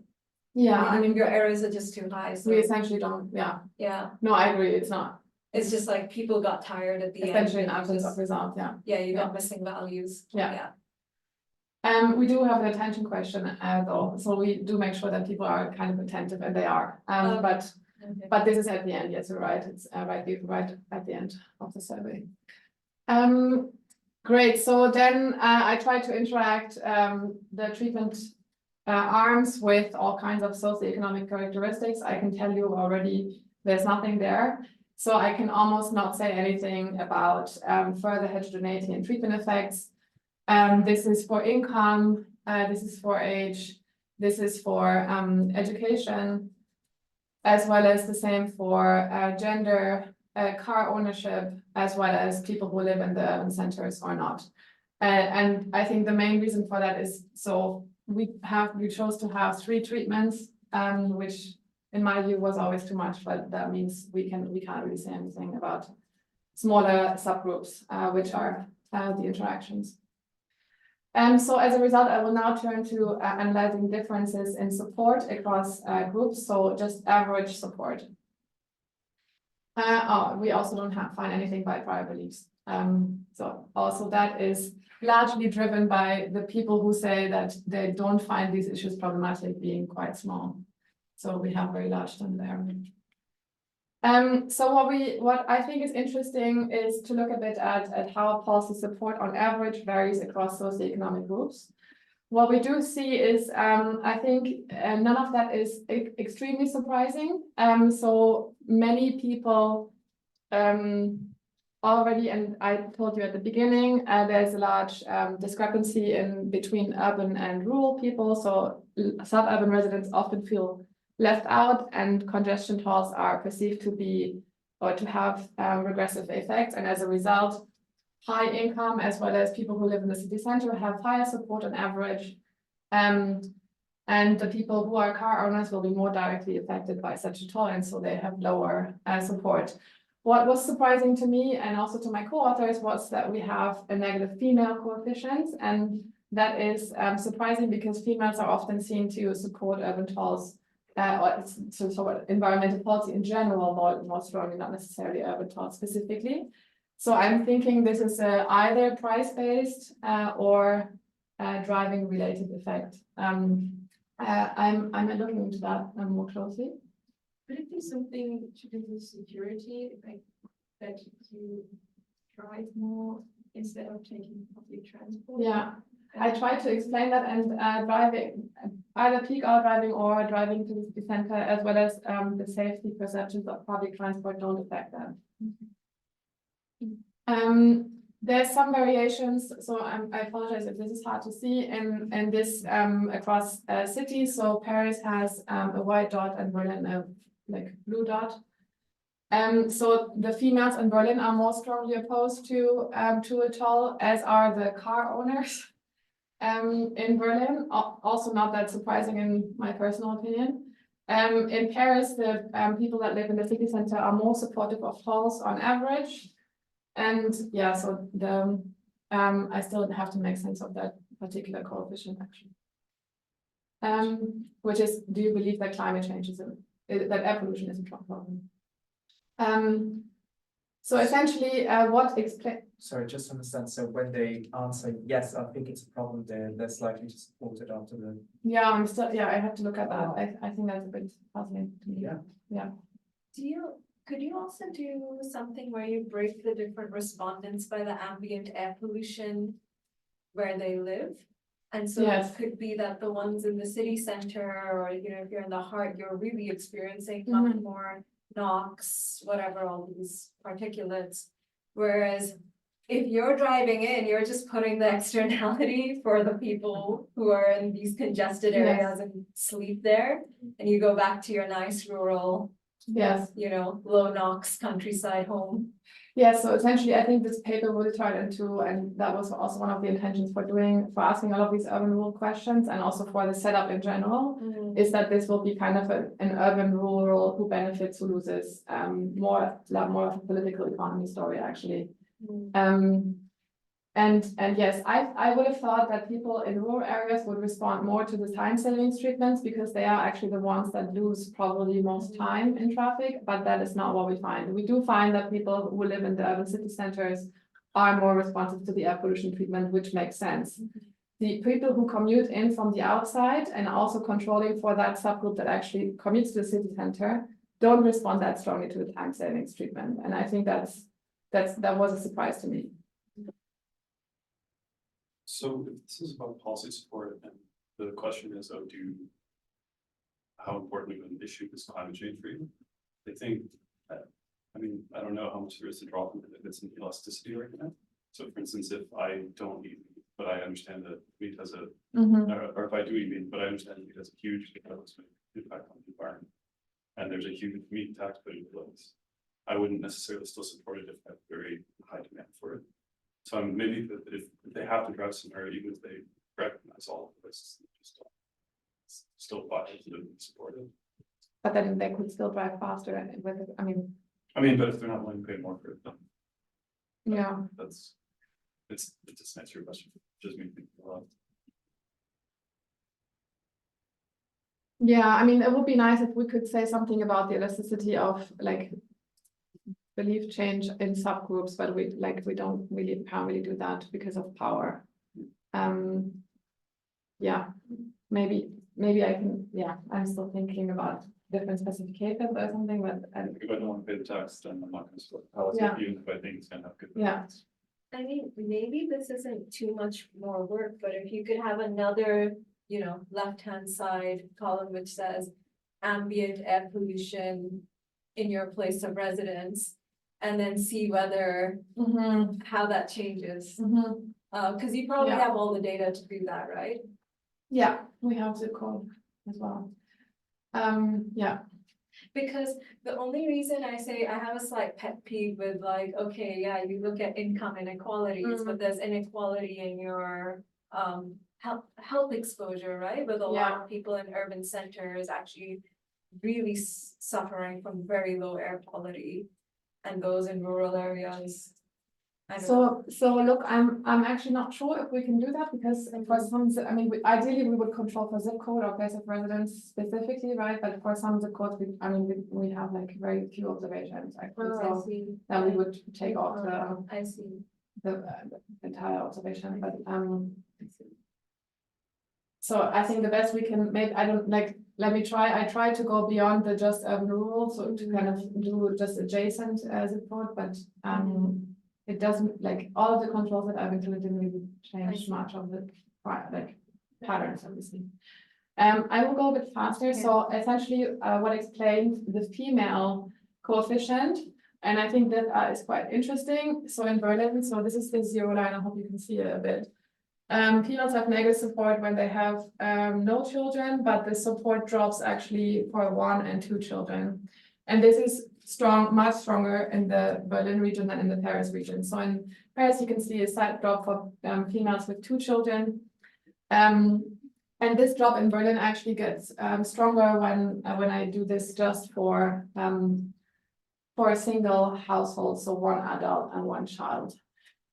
Yeah, I mean, Your errors are just too high, we so, essentially don't, yeah. yeah, No, I agree, it's not. it's just like people got tired at the end. Essentially an and you absence just- of result, yeah. Yeah, you got missing values. Yeah. We do have an attention question though, so we do make sure that people are kind of attentive, and they are. Okay. But this is at the end, yes, you're right, it's right at the end of the survey. Great, so then I try to interact the treatment arms with all kinds of socioeconomic characteristics. I can tell you already, there's nothing there. So I can almost not say anything about further heterogeneity and treatment effects. This is for income, this is for age, this is for education, as well as the same for gender, car ownership as well as people who live in the urban centers or not. And I think the main reason for that is, so we chose to have 3 treatments, which in my view was always too much, but that means we can't really say anything about smaller subgroups, which are the interactions. So as a result, I will now turn to analyzing differences in support across groups, so just average support. We also don't find anything by prior beliefs. So also that is largely driven by the people who say that they don't find these issues problematic being quite small. So we have very large standard error. So what I think is interesting is to look a bit at how policy support on average varies across socioeconomic groups. What we do see is, I think none of that is extremely surprising. So many people already, and I told you at the beginning, there's a large discrepancy in between urban and rural people. So suburban residents often feel left out, and congestion tolls are perceived to be or to have regressive effects. And as a result, high income as well as people who live in the city center have higher support on average. And the people who are car owners will be more directly affected by such a toll, and so they have lower support. What was surprising to me and also to my co-authors was that we have a negative female coefficient, and that is surprising because females are often seen to support urban tolls or so environmental policy in general more strongly, not necessarily urban tolls specifically. So I'm thinking this is either price-based or driving related effect. I'm looking into that more closely. Could it be something to do with security, like that you drive more instead of taking public transport? Yeah, I tried to explain that, and driving, either peak hour driving or driving to the city center, as well as the safety perceptions of public transport don't affect that. There's some variations, so I apologize if this is hard to see in this across cities. So Paris has a white dot and Berlin a blue dot. So the females in Berlin are more strongly opposed to a toll, as are the car owners in Berlin. Also not that surprising in my personal opinion. In Paris, the people that live in the city center are more supportive of tolls on average. And yeah, so I still have to make sense of that particular coefficient actually. Which is, do you believe that climate change that air pollution is a problem? So essentially, what explain? Sorry, just to understand, so when they answer, yes, I think it's a problem, they're likely to support it after the. Yeah, I have to look at that. I think that's a bit puzzling to me. Yeah. Could you also do something where you break the different respondents by the ambient air pollution where they live? And so Yes. it could be that the ones in the city center, or if you're in the heart, you're really experiencing much more NOx, whatever, all these particulates. Whereas if you're driving in, you're just putting the externality for the people who are in these congested areas and sleep there, and you go back to your nice rural, low NOx countryside home. Yeah, so essentially, I think this paper will turn into, and that was also one of the intentions for asking all of these urban rural questions, and also for the setup in general, is that this will be kind of an urban rural who benefits, who loses, more of a political economy story actually. And yes, I would have thought that people in rural areas would respond more to the time savings treatments, because they are actually the ones that lose probably most time in traffic, but that is not what we find. We do find that people who live in the urban city centers are more responsive to the air pollution treatment, which makes sense. The people who commute in from the outside and also controlling for that subgroup that actually commutes to the city center don't respond that strongly to the time savings treatment. And I think that was a surprise to me. So if this is about policy support, and the question is, how important of an issue is climate change for you? I think, I don't know how much there is to draw from it if it's an elasticity right now. So for instance, if I don't eat meat, but I understand that meat has a, or if I do eat meat, but I understand that meat has a huge impact on the environment. And there's a huge meat tax put in place. I wouldn't necessarily still support it if I have very high demand for it. So maybe if they have to drive somewhere, even if they recognize all of this, just still positively support it. But then they could still drive faster and with, I mean, But if they're not willing to pay more for it, then yeah. it's just an answer your question, just me thinking a lot. Yeah, I mean, it would be nice if we could say something about the elasticity of like belief change in subgroups, but we can't really do that because of power. Yeah, maybe I can, yeah, I'm still thinking about different specifications or something, but If I don't want to pay the tax, then I'm not gonna support policy, Yeah. even if I think it's gonna have good. Yeah. benefits. I mean, maybe this isn't too much more work, but if you could have another, left-hand side column which says ambient air pollution in your place of residence, and then see whether, how that changes. Cause you probably Yeah. have all the data to do that, right? Yeah, we have the code as well. Yeah, Because the only reason I say I have a slight pet peeve with like, okay, yeah, you look at income inequalities, but there's inequality in your health exposure, right? With a lot of people in urban centers actually really suffering from very low air quality, and those in rural areas. I don't know. so look, I'm actually not sure if we can do that because for some, I mean, ideally we would control for zip code or place of residence specifically, right? But for some zip codes, we have like very few observations actually, Oh, I so see. then we would take off I see. the entire observation, but so I think the best we can make, let me try, I try to go beyond the just urban rural, so to kind of do just adjacent zip code, but it doesn't, like, all of the controls that I've included didn't really change much of the patterns, obviously. I will go a bit faster, so essentially what explains the female coefficient, and I think that is quite interesting. So in Berlin, so this is the 0 line, I hope you can see it a bit. Females have negative support when they have no children, but the support drops actually for 1 and 2 children. And this is much stronger in the Berlin region than in the Paris region. So in Paris, you can see a slight drop for females with 2 children. And this drop in Berlin actually gets stronger when I do this just for a single household, so 1 adult and 1 child.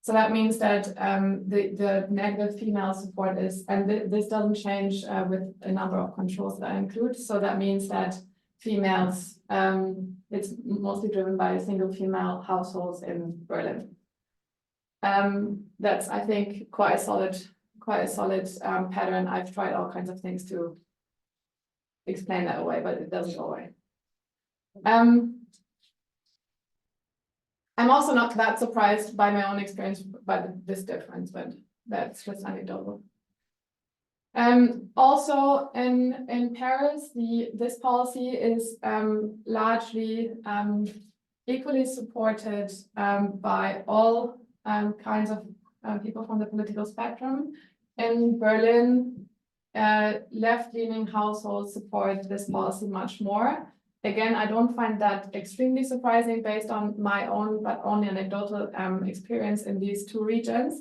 So that means that the negative female support is, and this doesn't change with a number of controls that I include. So that means that females, it's mostly driven by single female households in Berlin. That's, I think, quite a solid pattern. I've tried all kinds of things to explain that away, but it doesn't go away. I'm also not that surprised by my own experience by this difference, but that's just anecdotal. Also in Paris, this policy is largely equally supported by all kinds of people from the political spectrum. In Berlin, left-leaning households support this policy much more. Again, I don't find that extremely surprising based on my own, but only anecdotal experience in these 2 regions.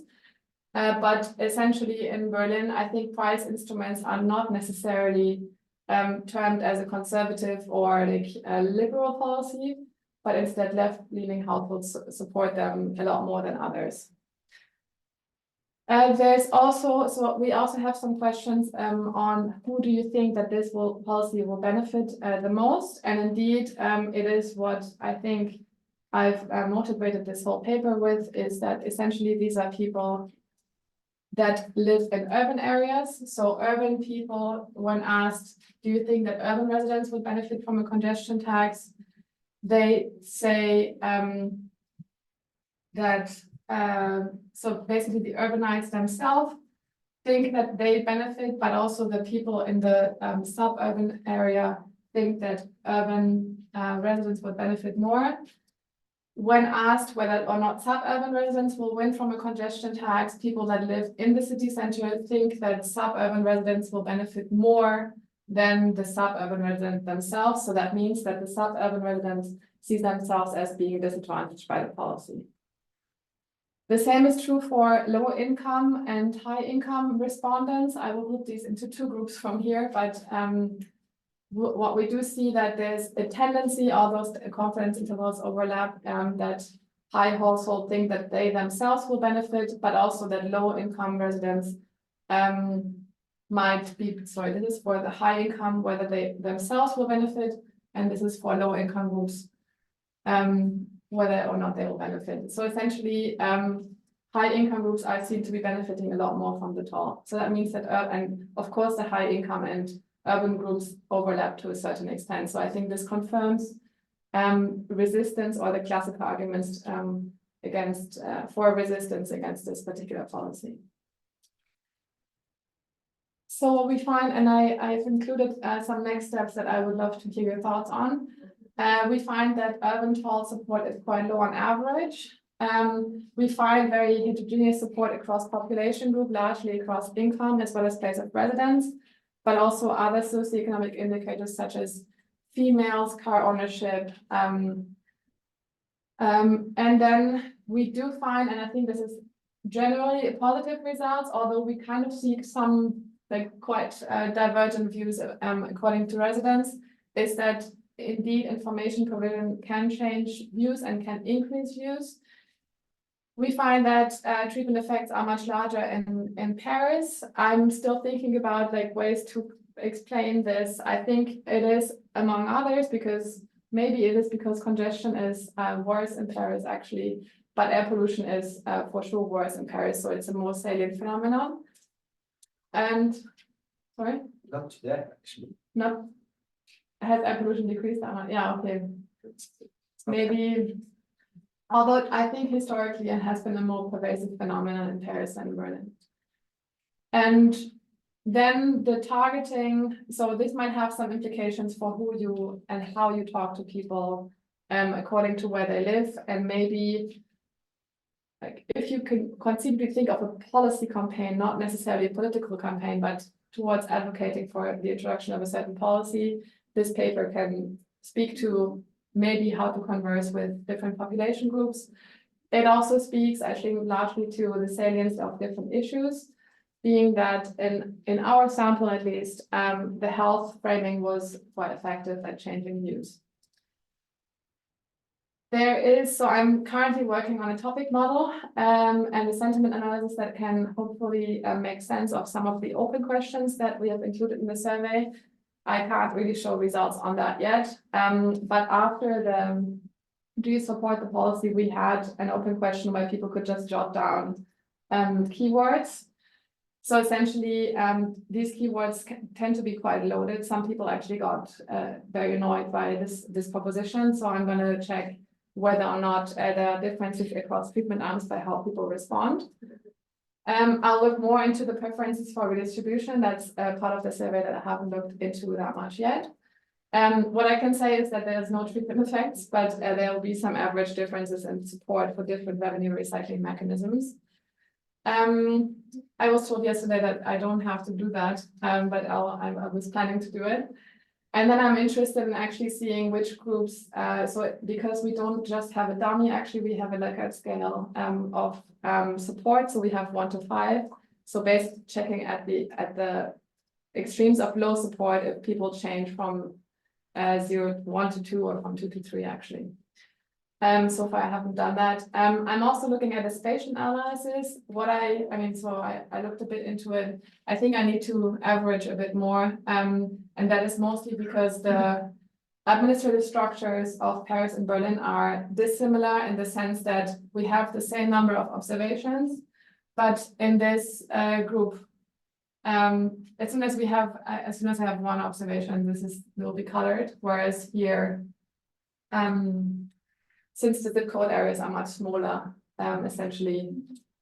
But essentially in Berlin, I think price instruments are not necessarily termed as a conservative or like a liberal policy, but instead left-leaning households support them a lot more than others. There's also, so we also have some questions on who do you think that this policy will benefit the most? And indeed, it is what I think I've motivated this whole paper with, is that essentially these are people that live in urban areas. So urban people, when asked, do you think that urban residents would benefit from a congestion tax? They say that so basically the urbanites themselves think that they benefit, but also the people in the suburban area think that urban residents would benefit more. When asked whether or not suburban residents will win from a congestion tax, people that live in the city center think that suburban residents will benefit more than the suburban residents themselves. So that means that the suburban residents see themselves as being disadvantaged by the policy. The same is true for low income and high income respondents. I will group these into two groups from here, but what we do see that there's a tendency, although the confidence intervals overlap, that high household think that they themselves will benefit, but also that low income residents might be, sorry, this is for the high income, whether they themselves will benefit, and this is for low income groups, whether or not they will benefit. So essentially, high income groups are seen to be benefiting a lot more from the toll. So that means that, and of course, the high income and urban groups overlap to a certain extent. So I think this confirms resistance or the classical arguments against for resistance against this particular policy. So what we find, and I've included some next steps that I would love to hear your thoughts on. We find that urban toll support is quite low on average. We find very heterogeneous support across population group, largely across income as well as place of residence, but also other socioeconomic indicators such as females, car ownership. And then we do find, and I think this is generally positive results, although we kind of see some quite divergent views according to residents, is that indeed information provision can change views and can increase views. We find that treatment effects are much larger in Paris. I'm still thinking about ways to explain this. I think it is, among others, because maybe it is because congestion is worse in Paris actually, but air pollution is for sure worse in Paris, so it's a more salient phenomenon. And sorry, Not today, actually. not has air pollution decreased that much? Yeah, okay. Maybe, although I think historically it has been a more pervasive phenomenon in Paris than Berlin. And then the targeting, so this might have some implications for who you and how you talk to people according to where they live, and maybe if you can conceivably think of a policy campaign, not necessarily a political campaign, but towards advocating for the introduction of a certain policy, this paper can speak to maybe how to converse with different population groups. It also speaks, I think, largely to the salience of different issues, being that in our sample, at least, the health framing was quite effective at changing views. So I'm currently working on a topic model and a sentiment analysis that can hopefully make sense of some of the open questions that we have included in the survey. I can't really show results on that yet, but after the do you support the policy, we had an open question where people could just jot down keywords. So essentially, these keywords tend to be quite loaded. Some people actually got very annoyed by this proposition. So I'm going to check whether or not there are differences across treatment arms by how people respond. I'll look more into the preferences for redistribution. That's part of the survey that I haven't looked into that much yet. What I can say is that there's no treatment effects, but there will be some average differences in support for different revenue recycling mechanisms. I was told yesterday that I don't have to do that, but I was planning to do it. And then I'm interested in actually seeing which groups, so because we don't just have a dummy, actually we have a Likert scale of support. So we have 1 to 5. So basically checking at the extremes of low support if people change from 1 to 2 or from 2 to 3 actually. So far I haven't done that. I'm also looking at a spatial analysis. I looked a bit into it. I think I need to average a bit more. And that is mostly because the administrative structures of Paris and Berlin are dissimilar in the sense that we have the same number of observations, but in this group, as soon as I have one observation, will be colored, whereas here, since the zip code areas are much smaller, essentially,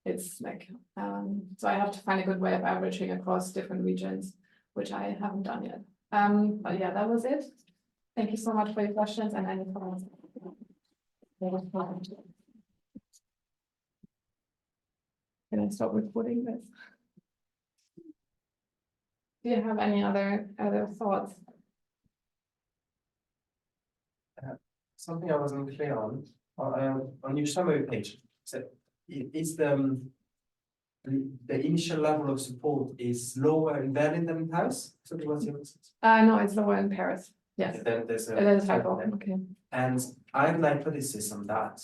it's so I have to find a good way of averaging across different regions, which I haven't done yet. But yeah, that was it. Thank you so much for your questions and any comments. Can I stop recording this? Do you have any other thoughts? Something I wasn't clear on your summary page, so is the initial level of support is lower in Berlin than in Paris? So what's your No, it's lower in Paris. Yes, then there's it is a typo. Okay. And I have an hypothesis on that,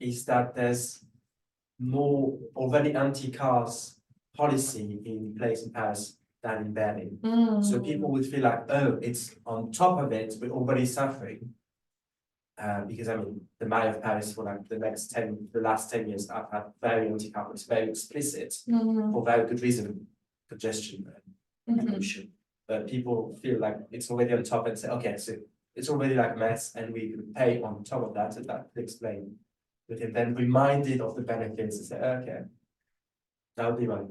is that there's more already anti-cars policy in place in Paris than in Berlin. So people would feel like, oh, it's on top of it, but already suffering. Because I mean, the mayor of Paris for like the last 10 years, I've had very anti-car policy, very explicit, for very good reason, congestion and pollution. But people feel like it's already on top and say, okay, so it's already like a mess and we can pay on top of that, and that could explain. But then reminded of the benefits and say, okay, that would be my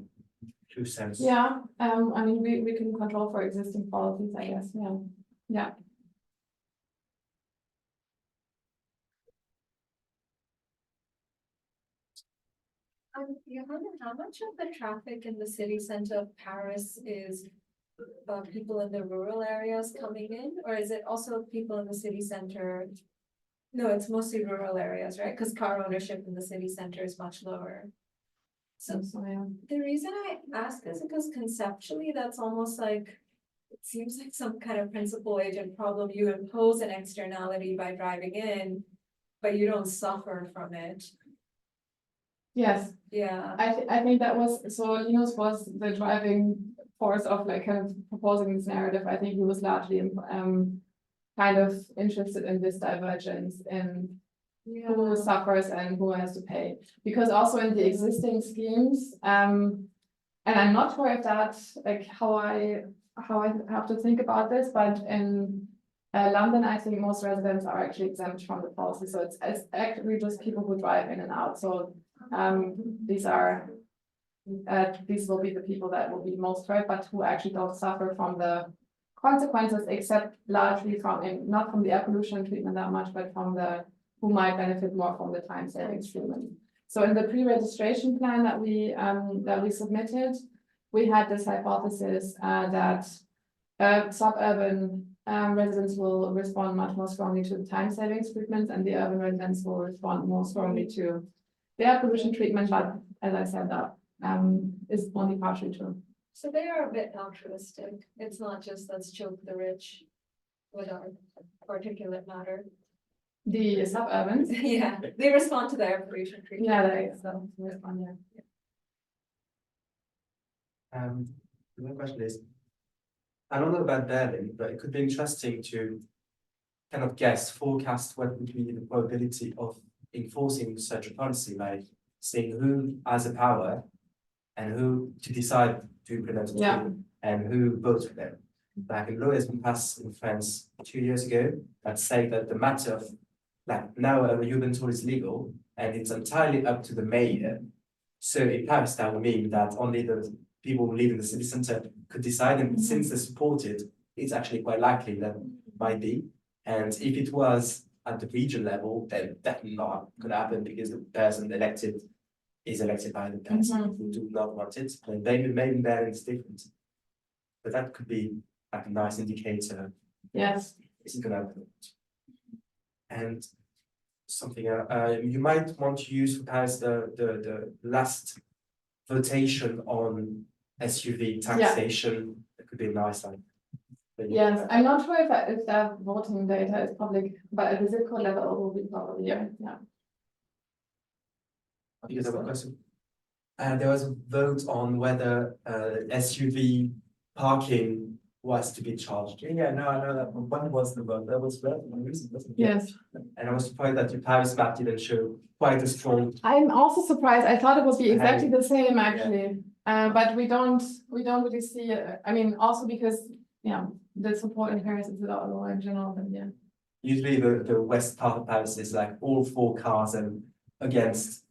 2 cents. Yeah, I mean, we can control for existing policies, I guess, yeah. Yeah. Johanna, how much of the traffic in the city center of Paris is people in the rural areas coming in, or is it also people in the city center? No, it's mostly rural areas, right? Because car ownership in the city center is much lower. So Yeah. the reason I ask is because conceptually, that's almost like, it seems like some kind of principal agent problem. You impose an externality by driving in, but you don't suffer from it. Yes, Yeah. I think that was, so Linus was the driving force of like kind of proposing this narrative. I think he was largely kind of interested in this divergence in who suffers and who has to pay. Because also in the existing schemes, and I'm not sure if that's like how I have to think about this, but in London, I think most residents are actually exempt from the policy. So it's actually just people who drive in and out. So these will be the people that will be most hurt, but who actually don't suffer from the consequences, except largely from, not from the air pollution treatment that much, but from who might benefit more from the time savings treatment. So in the pre-registration plan that we submitted, we had this hypothesis that suburban residents will respond much more strongly to the time savings treatment, and the urban residents will respond more strongly to the air pollution treatment. But as I said, that is only partially true. So they are a bit altruistic. It's not just let's choke the rich with our particulate matter. The suburbans. Yeah, they respond to the air pollution treatment. Yeah, that is so respond, yeah. My question is, I don't know about Berlin, but it could be interesting to kind of forecast what would be the probability of enforcing such a policy, like saying who has the power and who to decide to implement it, and who votes for them. Like a law has been passed in France 2 years ago that say that the matter of like now a urban tour is legal and it's entirely up to the mayor. So in Paris, that would mean that only the people who live in the city center could decide, and since they support it, it's actually quite likely that it might be. And if it was at the region level, then definitely not going to happen, because the person elected is elected by the person who do not want it. And maybe Berlin is different, but that could be like a nice indicator. Yes. Is it going to happen? And something you might want to use for Paris the last votation on SUV taxation. That could be a nice one. Yes, I'm not sure if that voting data is public, but at the zip code level, it will be probably, yeah. Because I have a question. There was a vote on whether SUV parking was to be charged. Yeah, no, I know that. When was the vote? That was relatively recent, wasn't it? Yes. And I was surprised that your Paris map didn't show quite a strong. I'm also surprised. I thought it would be exactly the same, actually. But we don't really see it. I mean, also because, the support in Paris is a lot lower in general than, Usually the west part of Paris is like all for cars and against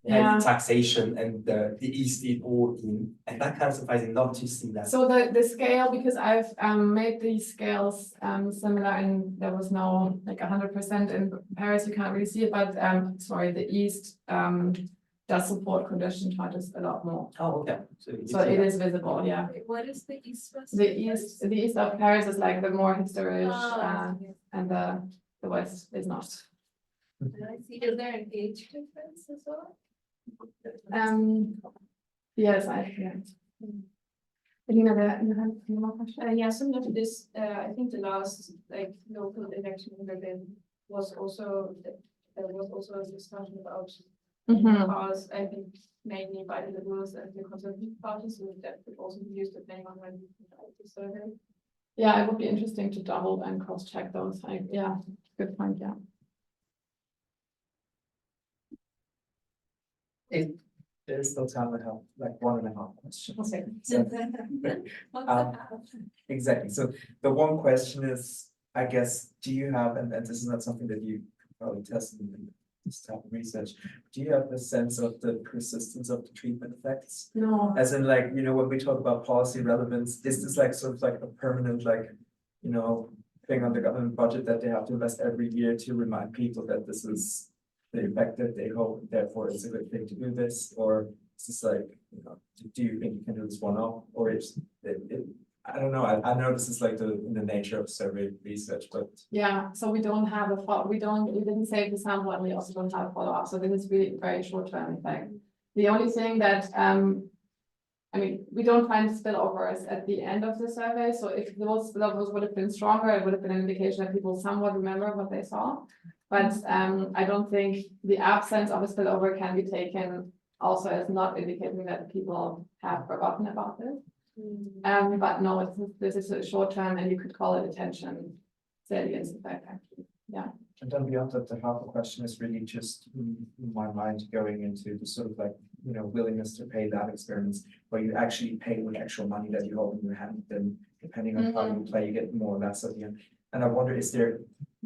heavy taxation, and the east is all in, and that kind of surprising not to see that. So the scale, because I've made these scales similar, and there was no like 100% in Paris, you can't really see it, but sorry, the east does support congestion charges a lot more. Oh, okay. So it is visible, yeah. What is the east-west? The east of Paris is like the more historic, Oh, and the west is not. I see. Is there an age difference as well? Yes, yeah. Elena, you have any more questions? Yeah, similar to this, I think the last like local election in Berlin was also, there was also a discussion about cars, I think mainly by the liberals and the conservative parties, so that could also be used depending on when you conduct the survey. Yeah, it would be interesting to double and cross-check those. Yeah, good point, yeah. There is still time. I have like 1.5 questions. Okay. So, What's Um, that? exactly. So the one question is, I guess, do you have, and this is not something that you probably tested in this type of research, do you have a sense of the persistence of the treatment effects? No. As in, like, you know, when we talk about policy relevance, is this like sort of like a permanent, like, you know, thing on the government budget that they have to invest every year to remind people that this is the effect that they hope, therefore it's a good thing to do this? Or is this like, you know, do you think you can do this one-off? Or is it, I don't know, I know this is like in the nature of survey research, but Yeah, so we don't have we didn't save the sample and we also don't have follow-up, so this is really very short-term effect. The only thing that, I mean, we don't find spillovers at the end of the survey, so if those spillovers would have been stronger, it would have been an indication that people somewhat remember what they saw. But I don't think the absence of a spillover can be taken also as not indicating that people have forgotten about this. But no, this is a short term and you could call it attention salience effect, actually. Yeah. and then beyond that, the half a question is really just in my mind going into the sort of like, you know, willingness to pay that experiments where you actually pay with actual money that you hold in your hand, then depending on how you play, you get more or less at the end. And I wonder, is there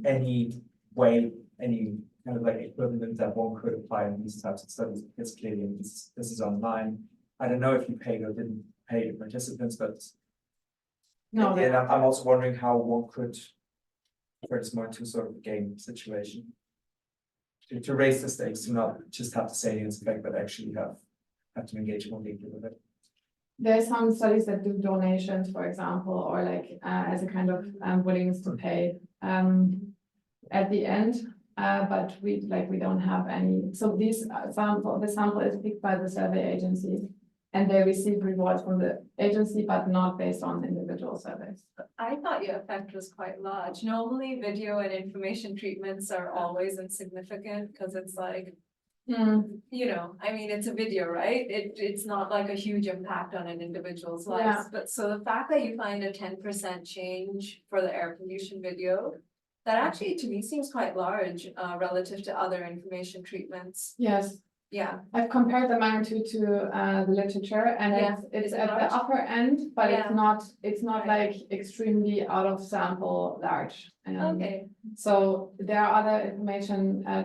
any way, any kind of like equivalent that one could apply in these types of studies? Because clearly this is online. I don't know if you paid or didn't pay the participants, but No, yeah, I'm also wondering how one could turn this more into sort of a game situation. To raise the stakes, to not just have the salience effect, but actually have to engage more deeply with it. there's some studies that do donations, for example, or like as a kind of willingness to pay at the end. But we don't have any. So the sample is picked by the survey agency, and they receive rewards from the agency, but not based on individual surveys. I thought your effect was quite large. Normally, video and information treatments are always insignificant because it's like, you know, I mean, it's a video, right? It's not like a huge impact on an individual's life. Yeah. But so the fact that you find a 10% change for the air pollution video, that actually to me seems quite large relative to other information treatments. Yes, Yeah, I've compared the magnitude to the literature, and Yeah. it's Is it at large? the upper end, but Yeah. it's not Right. like extremely out of sample large. okay, So there are other information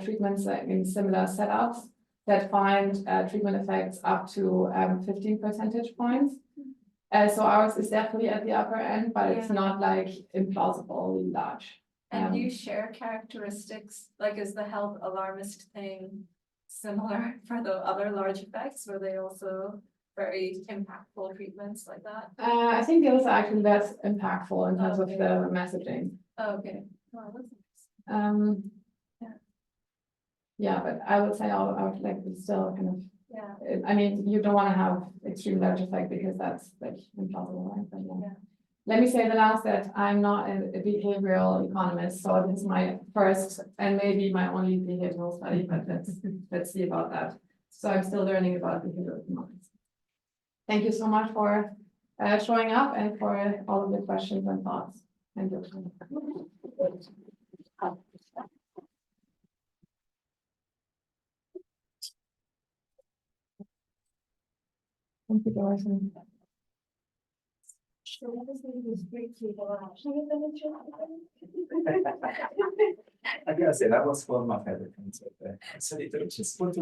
treatments like in similar setups that find treatment effects up to 15 percentage points. So ours is definitely at the upper end, but it's Yeah. not like implausibly large. and do you share characteristics, like is the health alarmist thing similar for the other large effects? Were they also very impactful treatments like that? I think those are actually less impactful in terms of Okay. the messaging. Okay. Well, that's nice. Yeah. Yeah, but I would say I would like to still kind of, Yeah, I mean, you don't want to have extreme large effect because that's like implausible, right? But yeah. Yeah. Let me say the last that I'm not a behavioral economist, so this is my first and maybe my only behavioral study, but let's see about that. So I'm still learning about behavioral economics. Thank you so much for showing up and for all of the questions and thoughts. And your time. Thank you, Doris. I gotta say, that was one of my favorite things. So they just want to